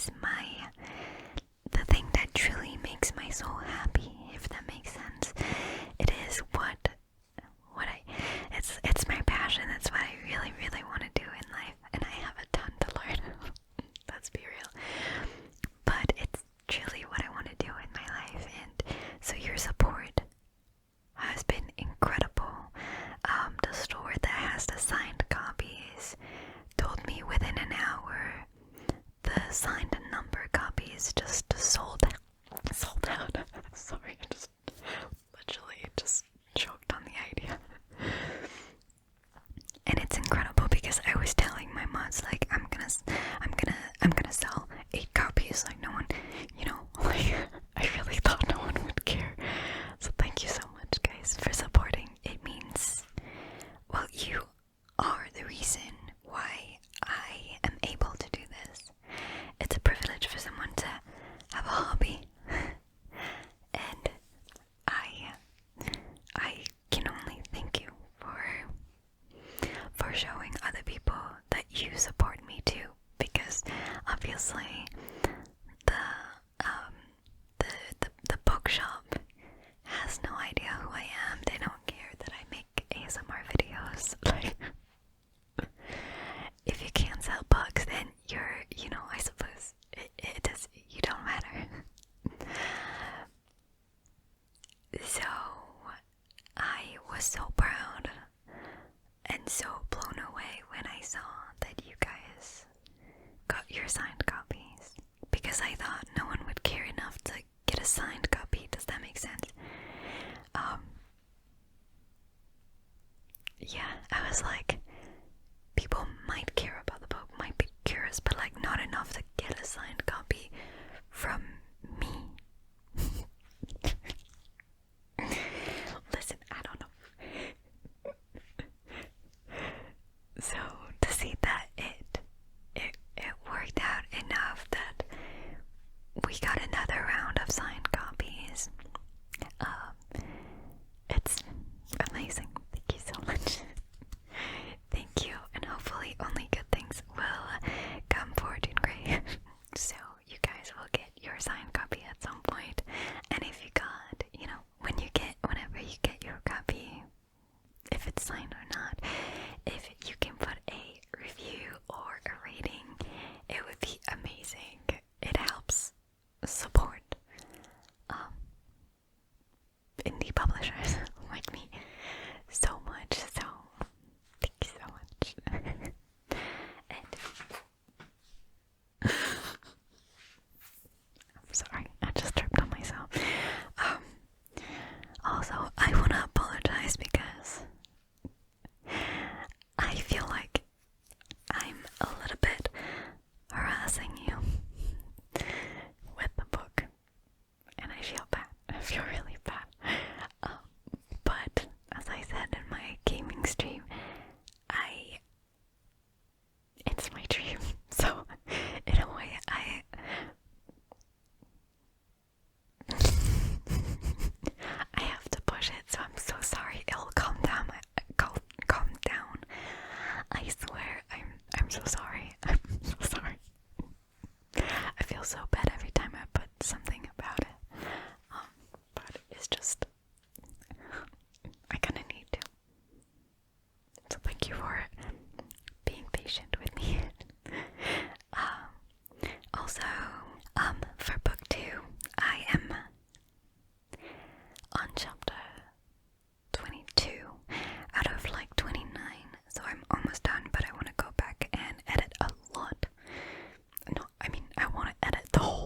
is the thing that truly makes my soul happy, if that makes sense. It is it's my passion. That's what I really, really want to do in life, and I have a ton to learn. Let's be real. But it's truly what I want to do in my life, and so your support has been incredible. The store that has the signed copies told me within an hour the signed and number copies just sold out. Sorry, I just literally just choked on the idea. And it's incredible because I was telling my mods, like, I'm gonna sell 8 copies. Like, no one, like, I really thought no one would care. So thank you so much, guys, for supporting. It means, well, you are the reason why I am able to do this. It's a privilege for someone to have a hobby, and I can only thank you for showing other people that you support me too, because obviously the bookshop has no idea who I am. They don't care that I make ASMR videos. Like, if you can't sell books, then you're, I suppose you don't matter. So I was so proud and so blown away when I saw that you guys got your signed copies, because I thought no one would care enough to get a signed copy. Does that make sense? Yeah, I was like, people might care about the book, might be curious, but like not enough to get a signed copy from me. Listen, I don't know. So to see that it worked out enough that we got another round of signed copies, it's amazing. Thank you so much. Thank you, and hopefully only good things will come forward in Grey. So you guys will get your signed copy at some point. And if you got, whenever you get your copy, if it's signed or not, if you can put a review or a rating, it would be amazing. It helps support indie publishers like me so much. So thank you so much. And I'm sorry, I just tripped on myself. Also, I want to apologize because I feel like I'm a little bit harassing you with the book, and I feel bad. I feel really bad. But as I said in my gaming stream, it's my dream. So in a way, I have to push it. So I'm so sorry. It'll calm down. Calm down. I swear. I'm so sorry. I'm so sorry. I feel so bad every time I put something about it. But it's just, I kinda need to. So thank you for being patient with me. Also, for book 2, I am on chapter 22 out of like 29, so I'm almost done, but I want to go back and edit a lot. No, I mean, I want to edit the whole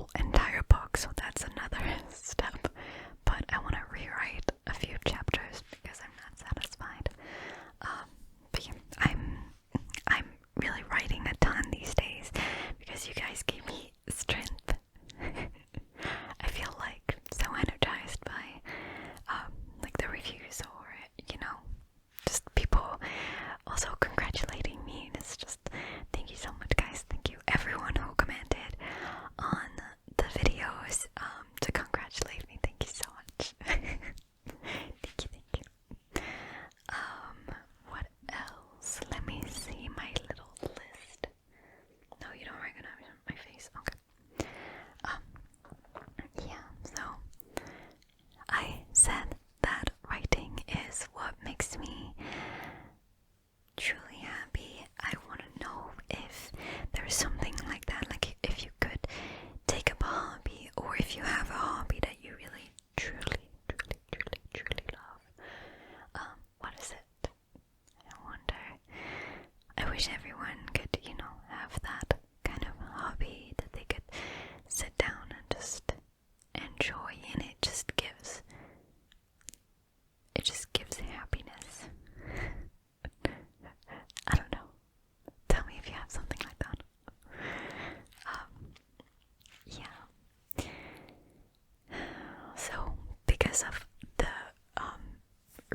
because of the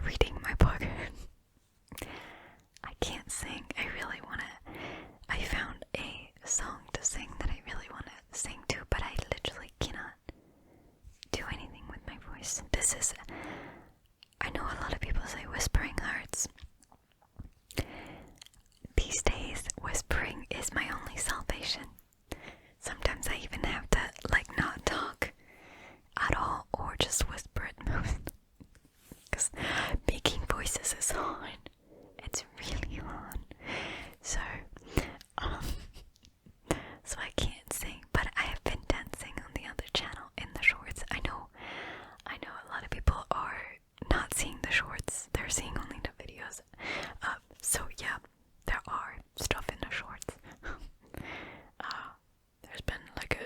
reading my book. I can't sing. I found a song to sing that I really want to sing to, but I literally cannot do anything with my voice. I know a lot of people say whispering hurts. These days, whispering is my only salvation. Sometimes I even have to, not talk at all, or just whisper at most. Because making voices is hard. It's really hard. So I can't sing, but I have been dancing on the other channel in the shorts. I know a lot of people are not seeing the shorts, they're seeing only the videos. So yeah, there are stuff in the shorts. There's been like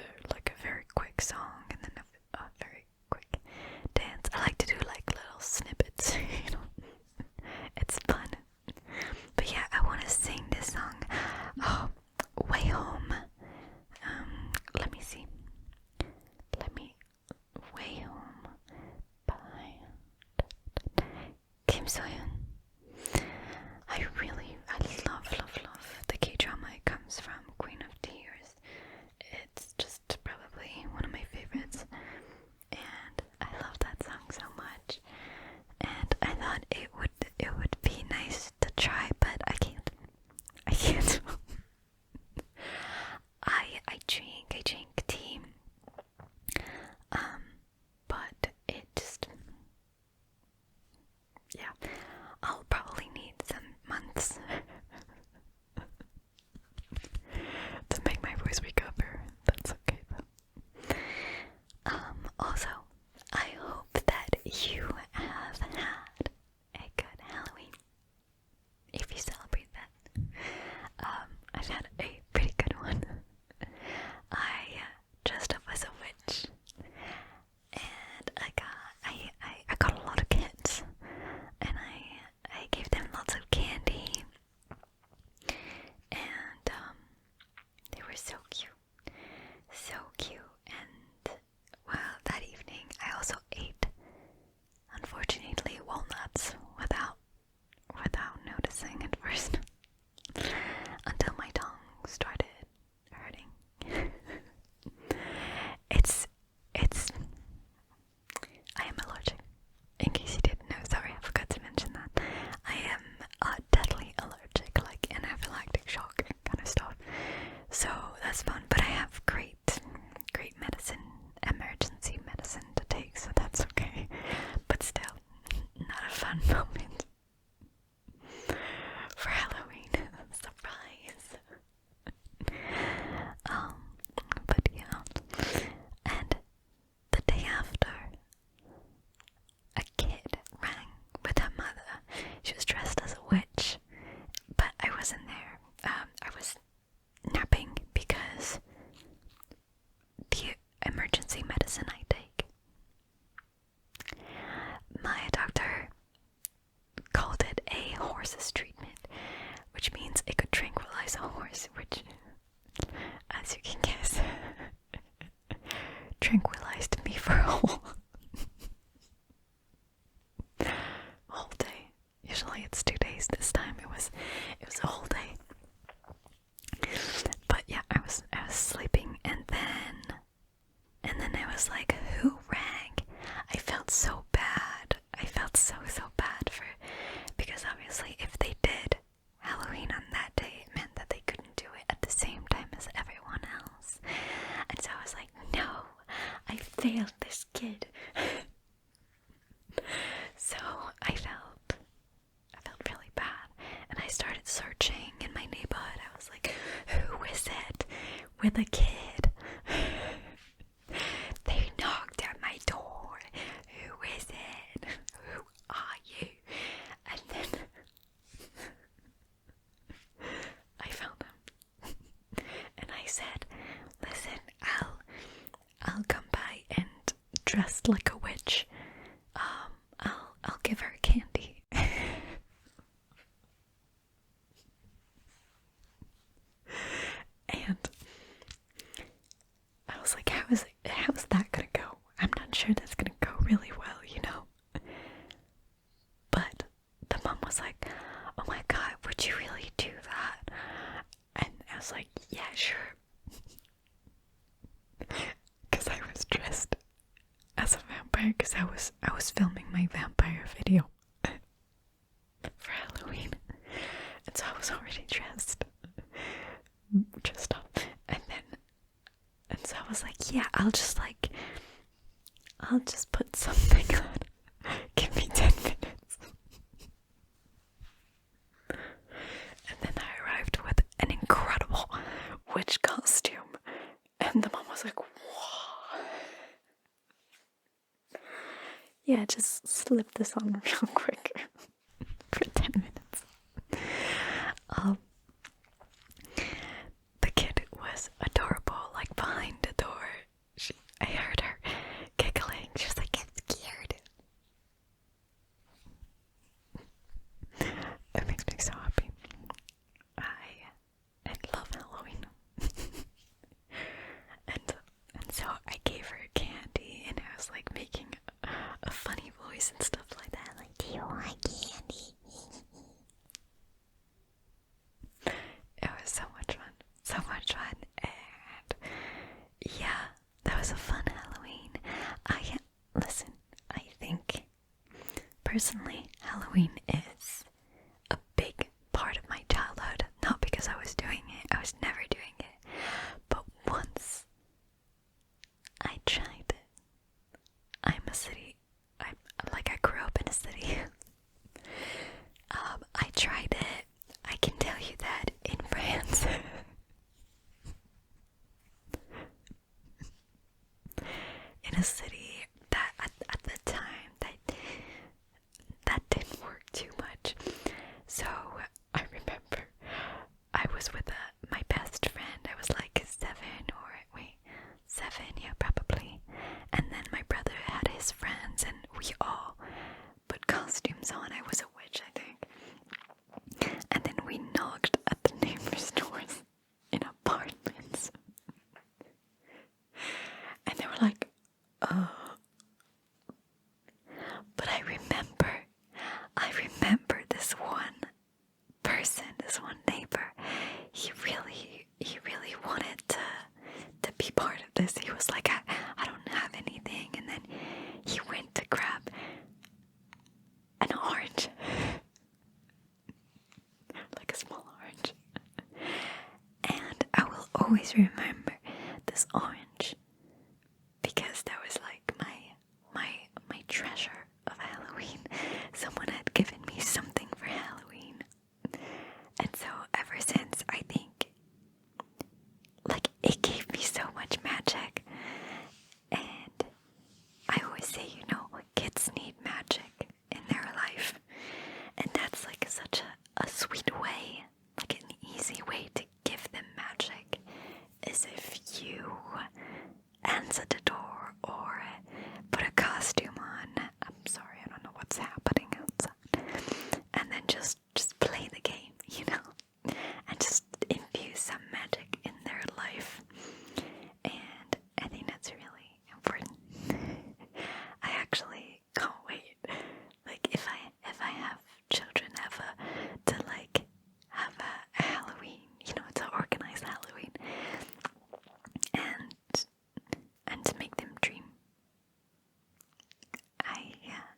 a very quick song and then a very quick dance. I like to do little snippets, It's fun. But yeah, I want to sing this song. Way Home. Let me see. Way Home by Kim So-hyun. I love the K-drama it comes from, Queen of Tears. It's just probably one of my favorites, and I love that song so much. And I thought it would be nice to try, but I can't. I drink tea. But it just, yeah, I'll probably need some months to make my voice recover. That's okay though. Also, I hope that you have had a good Halloween, if you celebrate that. I've had a pretty good one. I dressed up as a witch, and I got a lot of kids, and I gave them lots of candy, and they were so cute, and well, that evening I also ate, unfortunately, walnuts without noticing at first, until my tongue started hurting. I am allergic, in case you didn't know. Sorry, I forgot to mention that. I am deadly allergic, like anaphylactic shock kind of stuff. So that's fun, but I have great medicine, emergency medicine to take, so that's okay. But still, not a fun moment for Halloween. Surprise. But yeah, and the day after, a kid rang with her mother. She was dressed as a witch, but I wasn't there. I was napping because the emergency medicine I take, my doctor called it a horse's treatment, which means it could tranquilize a horse, which, as you can guess, tranquilized me for a whole day. Usually it's 2 days. This time it was a whole day. But yeah, I was sleeping, and then I was like, who rang? I felt so bad. I felt so bad because obviously if they did Halloween on that day, it meant that they couldn't do it at the same time as everyone else. And so I was like, no, I failed this kid. So I felt really bad, and I started searching in my neighborhood. I was like, who is it with a kid? They knocked at my door. Who is it? Who are you? And then I found him, and I said, listen, I'll come by and dressed like a witch. I'll give her candy. And I was like, how is that gonna go? I'm not sure that's gonna go really well, vampire because I was filming my vampire video for Halloween, and so I was already dressed up, and so I was like, yeah, I'll just put something on. Give me 10 minutes. And then I arrived with an incredible witch costume, and the mom was like, whoa. Yeah, just slip this on real quick for 10 minutes. The kid was adorable, like behind the door. I heard her giggling. She was like, I'm scared. That makes me so happy. I love Halloween. and so I gave her candy, and I was like making a funny voice and stuff like that. Like, do you want candy? It was so much fun, and yeah, that was a fun Halloween. Listen, I think personally Halloween is a big part of my childhood, not because I was doing it, I was never doing it, but once I tried it. I grew up in a city. I tried it. I can tell you that in France, in a city that at the time that didn't work too much. So I remember I was with my best friend. I was like 7, yeah, probably. And then my brother had his friends, and we all put costumes on. I was a witch, I think. And then we knocked at the neighbors' doors in apartments. And they were like, oh. But I remember this one person, this one neighbor. He really wanted to be part of this. He was like, I don't have anything. And then he went to grab an orange. Like a small orange. And I will always remember this orange, because that was like my treasure of Halloween. Someone had given me something for Halloween. And so ever since, I think, like, it gave me so much magic. And I always say, kids need magic in their life. And that's like such a sweet way, like an easy way to give them magic, is if you answer the door or put a costume on. I'm sorry, I don't know what's happening outside. And then just play the game, and just infuse some magic in their life. And I think that's really important. I actually can't wait. Like, if I have children ever, to have a Halloween, to organize Halloween, and to make them dream.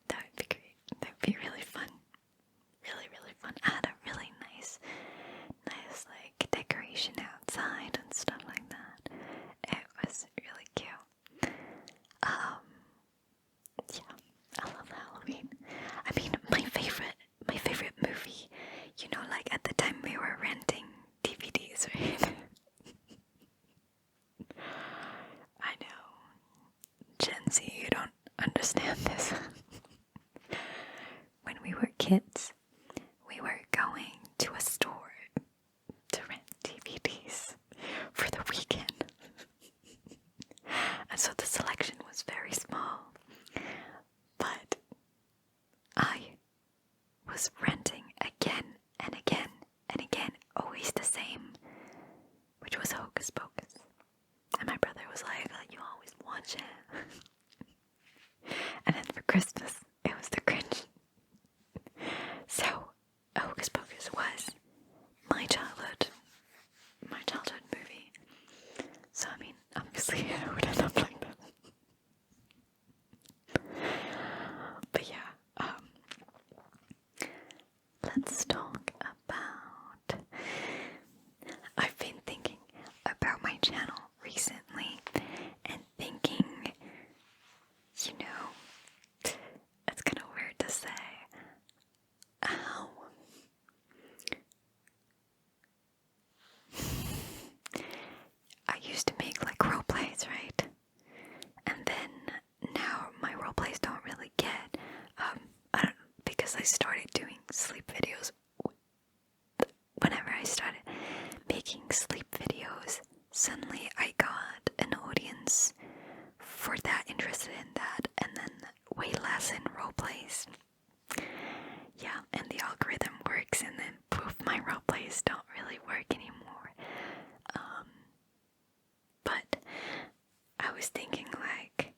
That would be great. That would be really fun. Really, really fun. I had a really nice like decoration outside and stuff like that. It was really cute. Yeah, I love Halloween. I mean, my favorite movie, like at the time we were renting DVDs, right? I know, Gen Z, you don't understand this. When we were kids, we were going to a store to rent DVDs for the weekend. And so the selection was very small. But I was renting again and again and again, always the same, which was Hocus Pocus. And my brother was like, oh, you always watch it. And then for Christmas, it was The Grinch. So, Hocus Pocus was my childhood movie. So, I mean, obviously, I would end up like that. recently and thinking, you know, it's kind of weird to say, how I used to make like role plays, right? And then now my role plays don't really get, I don't, because I started doing sleep videos. Whenever I started making sleep videos, suddenly I got an audience for that, interested in that, and then way less in role plays. Yeah, and the algorithm works, and then poof, my role plays don't really work anymore. But I was thinking, like,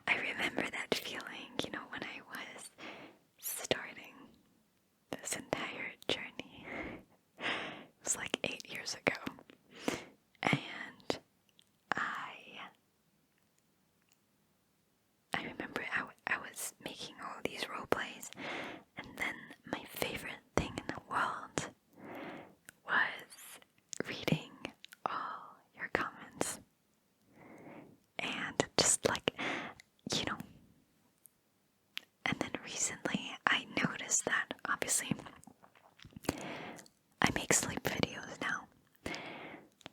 I remember that feeling, you know, when I was starting this entire journey. It was like 8 years ago. And I remember I was making all these role plays, and then my favorite thing in the world was reading all your comments. And just like, you know, and then recently I noticed that obviously I make sleep videos now,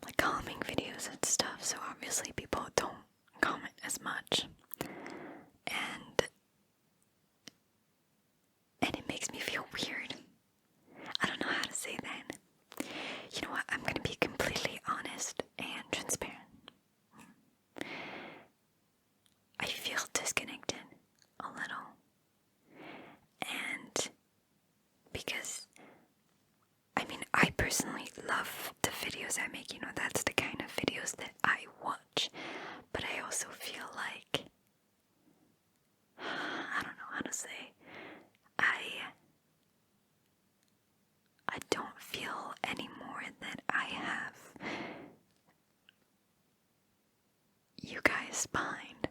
like calming videos and stuff, so obviously people don't comment as much. And it makes me feel weird. I don't know how to say that. You know what? I'm gonna be completely honest and transparent. I feel disconnected a little. And because, I mean, I personally love the videos I make. You know, that's the kind of videos that I watch. But I also feel like, I don't know how to say, I don't feel anymore that I have you guys behind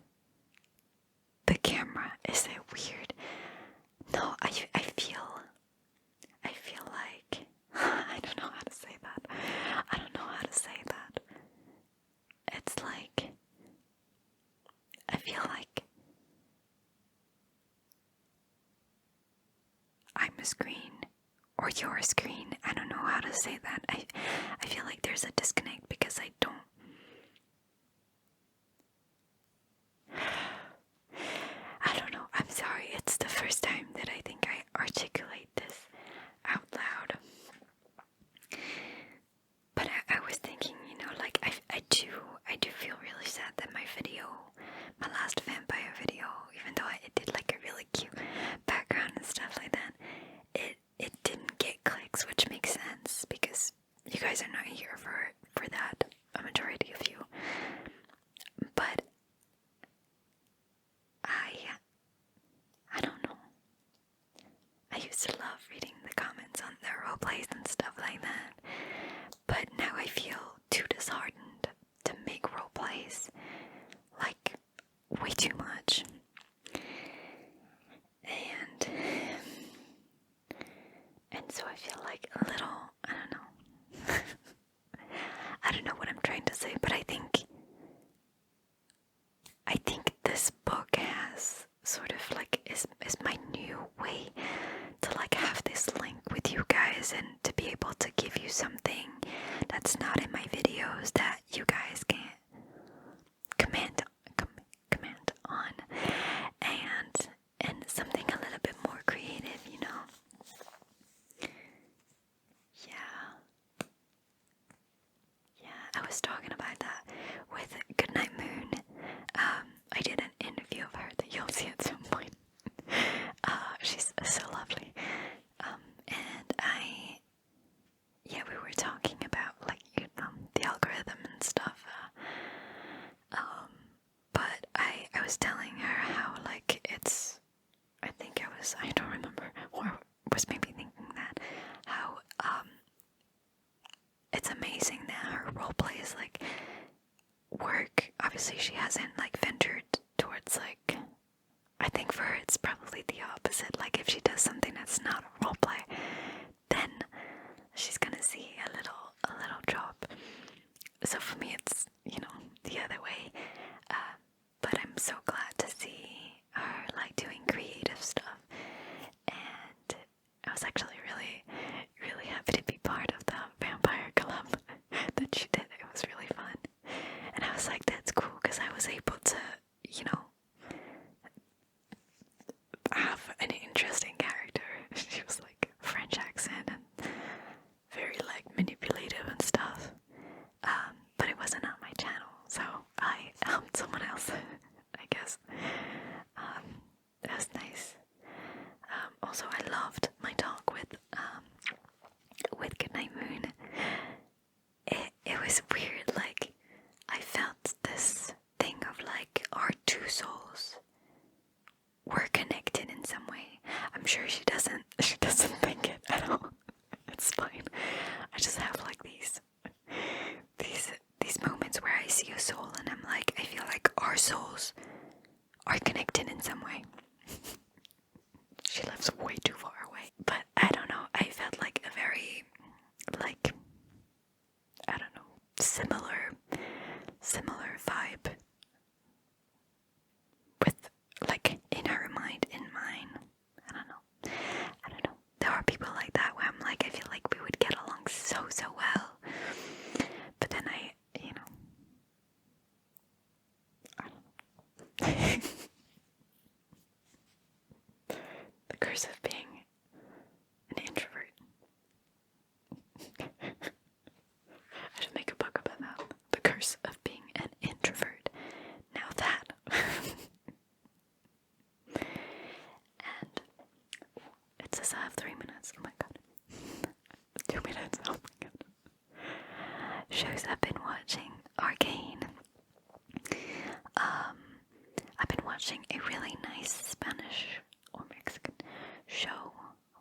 the camera. Is it weird? No, I feel like, I don't know how to say that. I don't know how to say that. It's like, I feel like I'm a screen or you're a screen. I don't know how to say that. I feel like there's a disconnect because I don't. I don't know. I'm sorry. It's the first time that I think I articulate this out loud. But I was thinking, you know, like I do feel really sad that my last vampire video, even though it did like a really cute background and stuff like that, it didn't get clicks, which makes sense because you guys are not here for that, a majority of you. But I don't know. I used to love reading the comments on the roleplays and stuff like that. But now I feel too disheartened to make roleplays, like, way too much. And so I feel like a little, I don't know. I don't know what I'm trying to say, but I think this book has sort of like, is my new way to like have this link with you guys and to be able to give you something that's not in my videos that you guys can comment on, and something a little bit more creative, you know. Yeah, I was talking about that with Goodnight Moon. I did an interview of her that you'll see at some point. She's so lovely. And we were talking about like, you know, the algorithm and stuff. But I was telling her how like I don't remember, or was maybe thinking that, how it's amazing that her roleplays like work. Obviously she hasn't like ventured towards like, I think for her it's probably the opposite. Like if she does something that's not a roleplay, then she's gonna see a little drop. souls are connected in some way. She lives way too far away. But I don't know, I felt like a very, like, I don't know, similar vibe with, like, in her mind, in mine. I don't know. There are people like that where I'm like, I feel like we would get along so well. But then I don't know. The curse of being an introvert. I should make a book about that. The curse of being an introvert. Now that. And it says I have 3 minutes. Oh my god. 2 minutes. Oh my god. Shows I've been watching. Arcane. I've been watching a really nice Spanish or Mexican show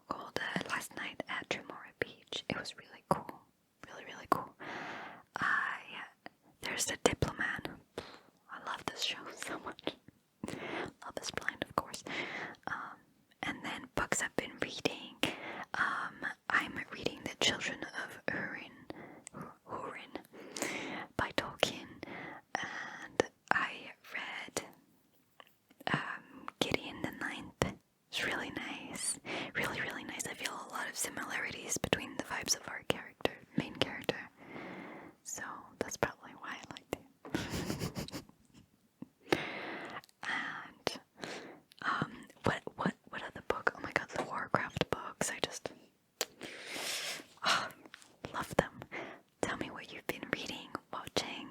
called Last Night at Tremora Beach. It was really cool. Really cool. There's the Diplomat. I love this show so much. Love is Blind, of course. And then books I've been reading. I'm reading The Children of Húrin by Tolkien. And I read Gideon the Ninth. It's really nice. Really nice. I feel a lot of similarities between the vibes of our main character. So that's probably why I liked it. And what other book? Oh my god, the Warcraft books. I just love them. Tell me what you've been reading, watching.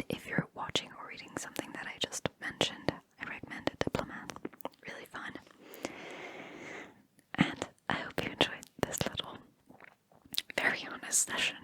If you're watching or reading something that I just mentioned, I recommend a Diplomat. Really fun. And I hope you enjoyed this little, very honest session